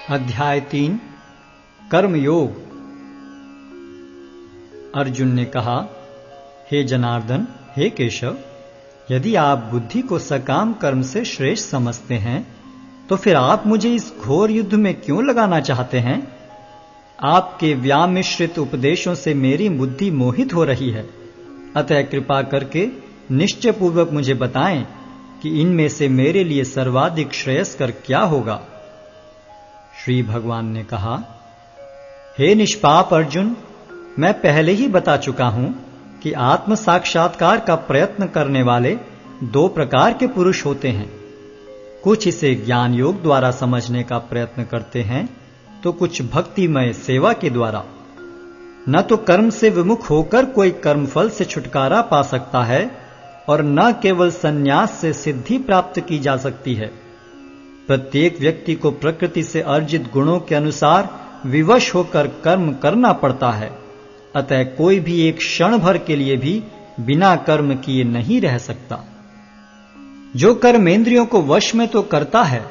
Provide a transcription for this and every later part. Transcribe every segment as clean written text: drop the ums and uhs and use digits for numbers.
अध्याय 3 कर्मयोग। अर्जुन ने कहा, हे जनार्दन, हे केशव, यदि आप बुद्धि को सकाम कर्म से श्रेष्ठ समझते हैं तो फिर आप मुझे इस घोर युद्ध में क्यों लगाना चाहते हैं? आपके व्यामिश्रित उपदेशों से मेरी बुद्धि मोहित हो रही है। अतः कृपा करके निश्चय पूर्वक मुझे बताएं कि इनमें से मेरे लिए सर्वाधिक श्रेयस्कर क्या होगा। श्री भगवान ने कहा, हे निष्पाप अर्जुन, मैं पहले ही बता चुका हूं कि आत्म साक्षात्कार का प्रयत्न करने वाले दो प्रकार के पुरुष होते हैं। कुछ इसे ज्ञान योग द्वारा समझने का प्रयत्न करते हैं तो कुछ भक्तिमय सेवा के द्वारा। न तो कर्म से विमुख होकर कोई कर्मफल से छुटकारा पा सकता है और न केवल संन्यास से सिद्धि प्राप्त की जा सकती है। प्रत्येक व्यक्ति को प्रकृति से अर्जित गुणों के अनुसार विवश होकर कर्म करना पड़ता है। अतः कोई भी एक क्षण भर के लिए भी बिना कर्म किए नहीं रह सकता। जो कर्मेंद्रियों को वश में तो करता है,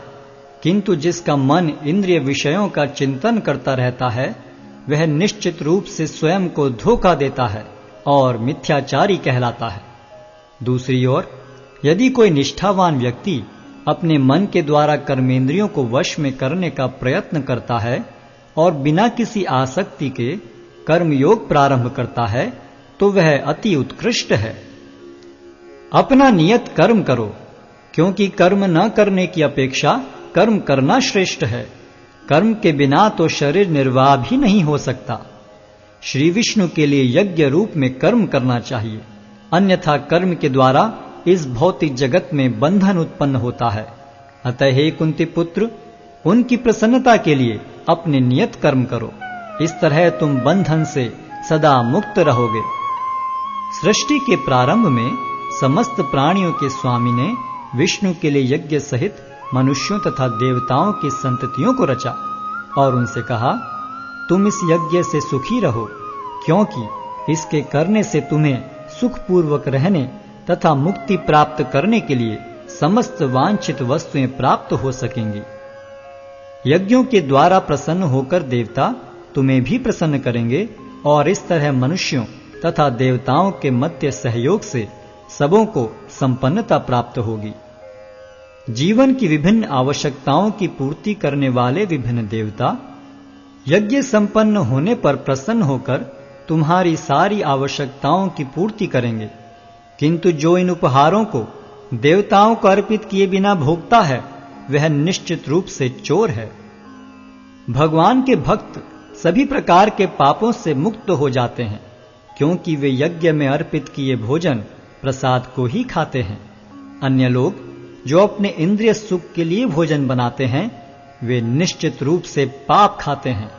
किंतु जिसका मन इंद्रिय विषयों का चिंतन करता रहता है, वह निश्चित रूप से स्वयं को धोखा देता है और मिथ्याचारी कहलाता है। दूसरी ओर, यदि कोई निष्ठावान व्यक्ति अपने मन के द्वारा कर्मेंद्रियों को वश में करने का प्रयत्न करता है और बिना किसी आसक्ति के कर्मयोग प्रारंभ करता है, तो वह अति उत्कृष्ट है। अपना नियत कर्म करो, क्योंकि कर्म न करने की अपेक्षा कर्म करना श्रेष्ठ है। कर्म के बिना तो शरीर निर्वाह भी नहीं हो सकता। श्री विष्णु के लिए यज्ञ रूप में कर्म करना चाहिए, अन्यथा कर्म के द्वारा इस भौतिक जगत में बंधन उत्पन्न होता है। अतः हे कुंती पुत्र, उनकी प्रसन्नता के लिए अपने नियत कर्म करो। इस तरह तुम बंधन से सदा मुक्त रहोगे। सृष्टि के प्रारंभ में समस्त प्राणियों के स्वामी ने विष्णु के लिए यज्ञ सहित मनुष्यों तथा देवताओं की संततियों को रचा और उनसे कहा, तुम इस यज्ञ से सुखी रहो, क्योंकि इसके करने से तुम्हें सुखपूर्वक रहने तथा मुक्ति प्राप्त करने के लिए समस्त वांछित वस्तुएं प्राप्त हो सकेंगी। यज्ञों के द्वारा प्रसन्न होकर देवता तुम्हें भी प्रसन्न करेंगे और इस तरह मनुष्यों तथा देवताओं के मध्य सहयोग से सबों को संपन्नता प्राप्त होगी। जीवन की विभिन्न आवश्यकताओं की पूर्ति करने वाले विभिन्न देवता यज्ञ संपन्न होने पर प्रसन्न होकर तुम्हारी सारी आवश्यकताओं की पूर्ति करेंगे। किंतु जो इन उपहारों को देवताओं को अर्पित किए बिना भोगता है, वह निश्चित रूप से चोर है। भगवान के भक्त सभी प्रकार के पापों से मुक्त हो जाते हैं, क्योंकि वे यज्ञ में अर्पित किए भोजन प्रसाद को ही खाते हैं। अन्य लोग जो अपने इंद्रिय सुख के लिए भोजन बनाते हैं, वे निश्चित रूप से पाप खाते हैं।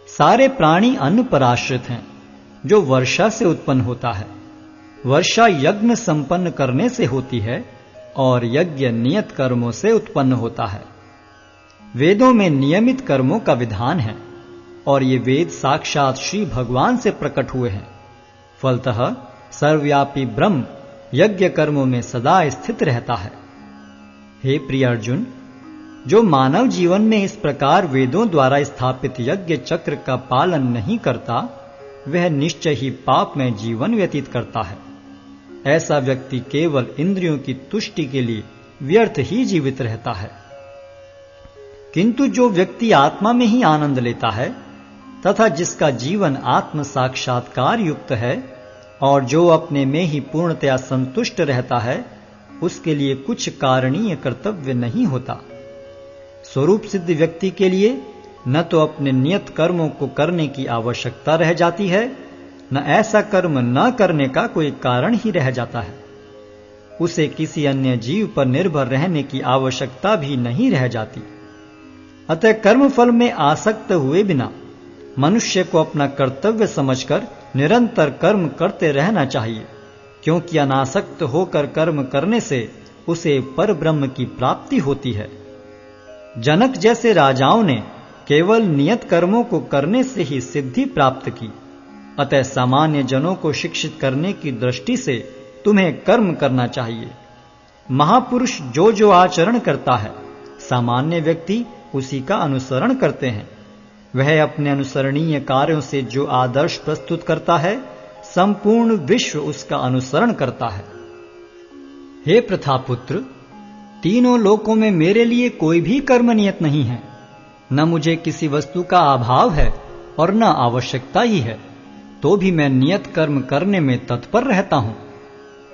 सारे प्राणी अन्न पर आश्रित हैं, जो वर्षा से उत्पन्न होता है। वर्षा यज्ञ संपन्न करने से होती है और यज्ञ नियत कर्मों से उत्पन्न होता है। वेदों में नियमित कर्मों का विधान है और ये वेद साक्षात श्री भगवान से प्रकट हुए हैं। फलतः सर्वव्यापी ब्रह्म यज्ञ कर्मों में सदा स्थित रहता है। हे प्रिय अर्जुन, जो मानव जीवन में इस प्रकार वेदों द्वारा स्थापित यज्ञ चक्र का पालन नहीं करता, वह निश्चय ही पाप में जीवन व्यतीत करता है। ऐसा व्यक्ति केवल इंद्रियों की तुष्टि के लिए व्यर्थ ही जीवित रहता है। किंतु जो व्यक्ति आत्मा में ही आनंद लेता है तथा जिसका जीवन आत्म साक्षात्कार युक्त है और जो अपने में ही पूर्णतया संतुष्ट रहता है, उसके लिए कुछ कारणीय कर्तव्य नहीं होता। स्वरूप सिद्ध व्यक्ति के लिए न तो अपने नियत कर्मों को करने की आवश्यकता रह जाती है, न ऐसा कर्म न करने का कोई कारण ही रह जाता है। उसे किसी अन्य जीव पर निर्भर रहने की आवश्यकता भी नहीं रह जाती। अतः कर्मफल में आसक्त हुए बिना मनुष्य को अपना कर्तव्य समझकर निरंतर कर्म करते रहना चाहिए, क्योंकि अनासक्त होकर कर्म करने से उसे परब्रह्म की प्राप्ति होती है। जनक जैसे राजाओं ने केवल नियत कर्मों को करने से ही सिद्धि प्राप्त की। अतः सामान्य जनों को शिक्षित करने की दृष्टि से तुम्हें कर्म करना चाहिए। महापुरुष जो जो आचरण करता है, सामान्य व्यक्ति उसी का अनुसरण करते हैं। वह अपने अनुसरणीय कार्यों से जो आदर्श प्रस्तुत करता है, संपूर्ण विश्व उसका अनुसरण करता है। हे प्रथापुत्र, तीनों लोकों में मेरे लिए कोई भी कर्म नियत नहीं है। न मुझे किसी वस्तु का अभाव है और न आवश्यकता ही है, तो भी मैं नियत कर्म करने में तत्पर रहता हूं।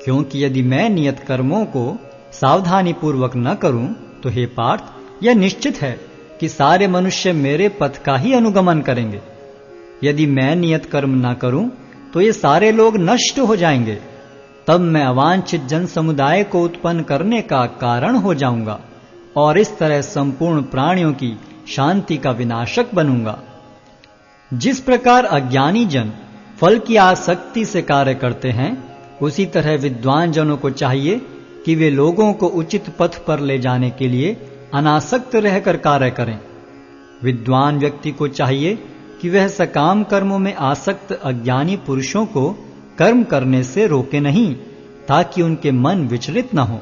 क्योंकि यदि मैं नियत कर्मों को सावधानी पूर्वक न करूं, तो हे पार्थ, यह निश्चित है कि सारे मनुष्य मेरे पथ का ही अनुगमन करेंगे। यदि मैं नियत कर्म न करूं, तो ये सारे लोग नष्ट हो जाएंगे। तब मैं अवांछित जन समुदाय को उत्पन्न करने का कारण हो जाऊंगा और इस तरह संपूर्ण प्राणियों की शांति का विनाशक बनूंगा। जिस प्रकार अज्ञानी जन फल की आसक्ति से कार्य करते हैं, उसी तरह विद्वान जनों को चाहिए कि वे लोगों को उचित पथ पर ले जाने के लिए अनासक्त रहकर कार्य करें। विद्वान व्यक्ति को चाहिए कि वह सकाम कर्मों में आसक्त अज्ञानी पुरुषों को कर्म करने से रोके नहीं, ताकि उनके मन विचलित न हो,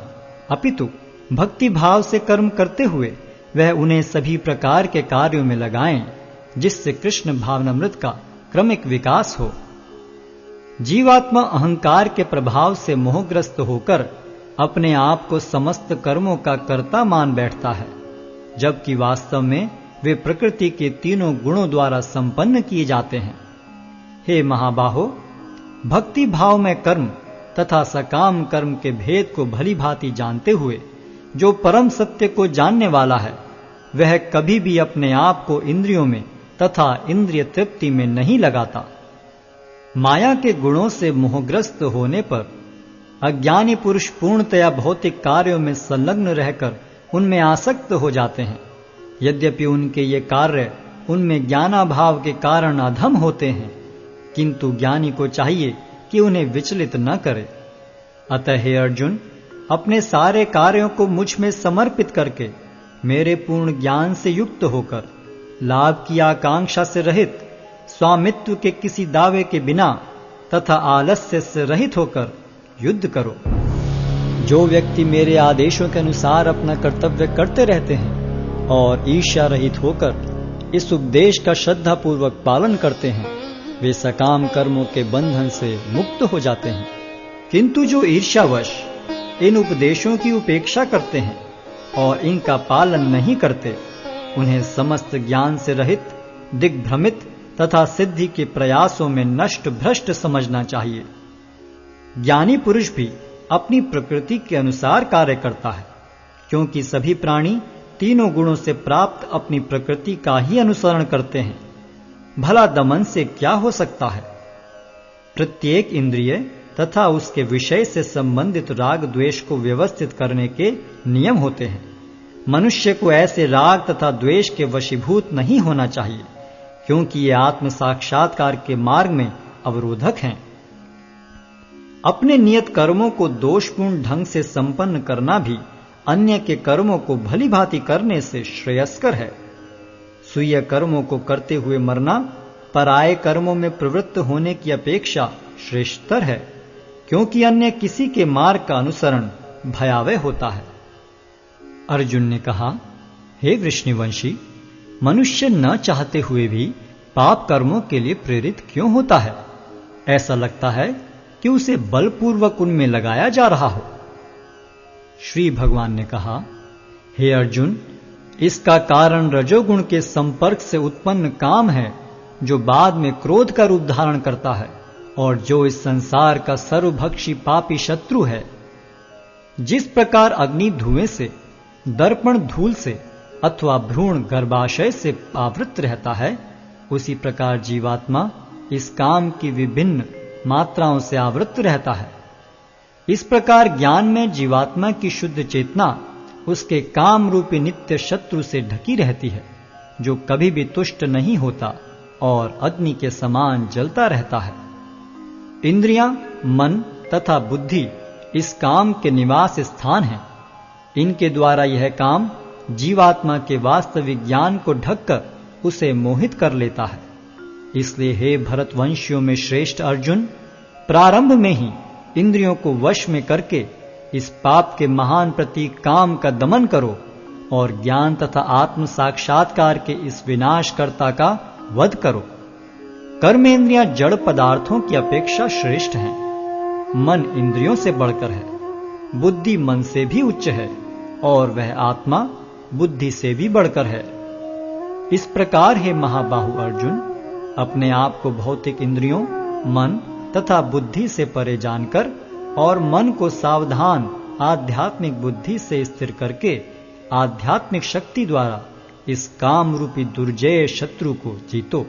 अपितु भक्ति भाव से कर्म करते हुए वह उन्हें सभी प्रकार के कार्यों में लगाएं, जिससे कृष्ण भावनामृत का क्रमिक विकास हो। जीवात्मा अहंकार के प्रभाव से मोहग्रस्त होकर अपने आप को समस्त कर्मों का कर्ता मान बैठता है, जबकि वास्तव में वे प्रकृति के तीनों गुणों द्वारा संपन्न किए जाते हैं। हे महाबाहो, भक्ति भाव में कर्म तथा सकाम कर्म के भेद को भली भांति जानते हुए जो परम सत्य को जानने वाला है, वह कभी भी अपने आप को इंद्रियों में तथा इंद्रिय तृप्ति में नहीं लगाता। माया के गुणों से मोहग्रस्त होने पर अज्ञानी पुरुष पूर्णतया भौतिक कार्यों में संलग्न रहकर उनमें आसक्त हो जाते हैं। यद्यपि उनके ये कार्य उनमें ज्ञानाभाव के कारण अधम होते हैं, किंतु ज्ञानी को चाहिए कि उन्हें विचलित न करे। अतः हे अर्जुन, अपने सारे कार्यों को मुझ में समर्पित करके मेरे पूर्ण ज्ञान से युक्त होकर लाभ की आकांक्षा से रहित, स्वामित्व के किसी दावे के बिना तथा आलस्य से रहित होकर युद्ध करो। जो व्यक्ति मेरे आदेशों के अनुसार अपना कर्तव्य करते रहते हैं और ईर्ष्या रहित होकर इस उपदेश का श्रद्धापूर्वक पालन करते हैं, वे सकाम कर्मों के बंधन से मुक्त हो जाते हैं। किंतु जो ईर्ष्यावश इन उपदेशों की उपेक्षा करते हैं और इनका पालन नहीं करते, उन्हें समस्त ज्ञान से रहित, दिग्भ्रमित तथा सिद्धि के प्रयासों में नष्ट भ्रष्ट समझना चाहिए। ज्ञानी पुरुष भी अपनी प्रकृति के अनुसार कार्य करता है, क्योंकि सभी प्राणी तीनों गुणों से प्राप्त अपनी प्रकृति का ही अनुसरण करते हैं। भला दमन से क्या हो सकता है? प्रत्येक इंद्रिय तथा उसके विषय से संबंधित राग द्वेष को व्यवस्थित करने के नियम होते हैं। मनुष्य को ऐसे राग तथा द्वेष के वशीभूत नहीं होना चाहिए, क्योंकि ये आत्म साक्षात्कार के मार्ग में अवरोधक हैं। अपने नियत कर्मों को दोषपूर्ण ढंग से संपन्न करना भी अन्य के कर्मों को भली भांति करने से श्रेयस्कर है। स्वीय कर्मों को करते हुए मरना पराये कर्मों में प्रवृत्त होने की अपेक्षा श्रेष्ठतर है, क्योंकि अन्य किसी के मार्ग का अनुसरण भयावह होता है। अर्जुन ने कहा, हे वृष्णिवंशी, मनुष्य न चाहते हुए भी पाप कर्मों के लिए प्रेरित क्यों होता है? ऐसा लगता है कि उसे बलपूर्वक उनमें लगाया जा रहा हो। श्री भगवान ने कहा, हे अर्जुन, इसका कारण रजोगुण के संपर्क से उत्पन्न काम है, जो बाद में क्रोध का रूप धारण करता है और जो इस संसार का सर्वभक्षी पापी शत्रु है। जिस प्रकार अग्नि धुएं से, दर्पण धूल से अथवा भ्रूण गर्भाशय से आवृत रहता है, उसी प्रकार जीवात्मा इस काम की विभिन्न मात्राओं से आवृत रहता है। इस प्रकार ज्ञान में जीवात्मा की शुद्ध चेतना उसके काम रूपी नित्य शत्रु से ढकी रहती है, जो कभी भी तुष्ट नहीं होता और अग्नि के समान जलता रहता है। इंद्रियां, मन तथा बुद्धि इस काम के निवास स्थान हैं। इनके द्वारा यह काम जीवात्मा के वास्तविक ज्ञान को ढककर उसे मोहित कर लेता है। इसलिए हे भरतवंशियों में श्रेष्ठ अर्जुन, प्रारंभ में ही इंद्रियों को वश में करके इस पाप के महान प्रतीक काम का दमन करो और ज्ञान तथा आत्म साक्षात्कार के इस विनाशकर्ता का वध करो। कर्मेंद्रियां जड़ पदार्थों की अपेक्षा श्रेष्ठ हैं। मन इंद्रियों से बढ़कर है, बुद्धि मन से भी उच्च है और वह आत्मा बुद्धि से भी बढ़कर है। इस प्रकार हे महाबाहु अर्जुन, अपने आप को भौतिक इंद्रियों, मन तथा बुद्धि से परे जानकर और मन को सावधान आध्यात्मिक बुद्धि से स्थिर करके आध्यात्मिक शक्ति द्वारा इस काम रूपी दुर्जय शत्रु को जीतो।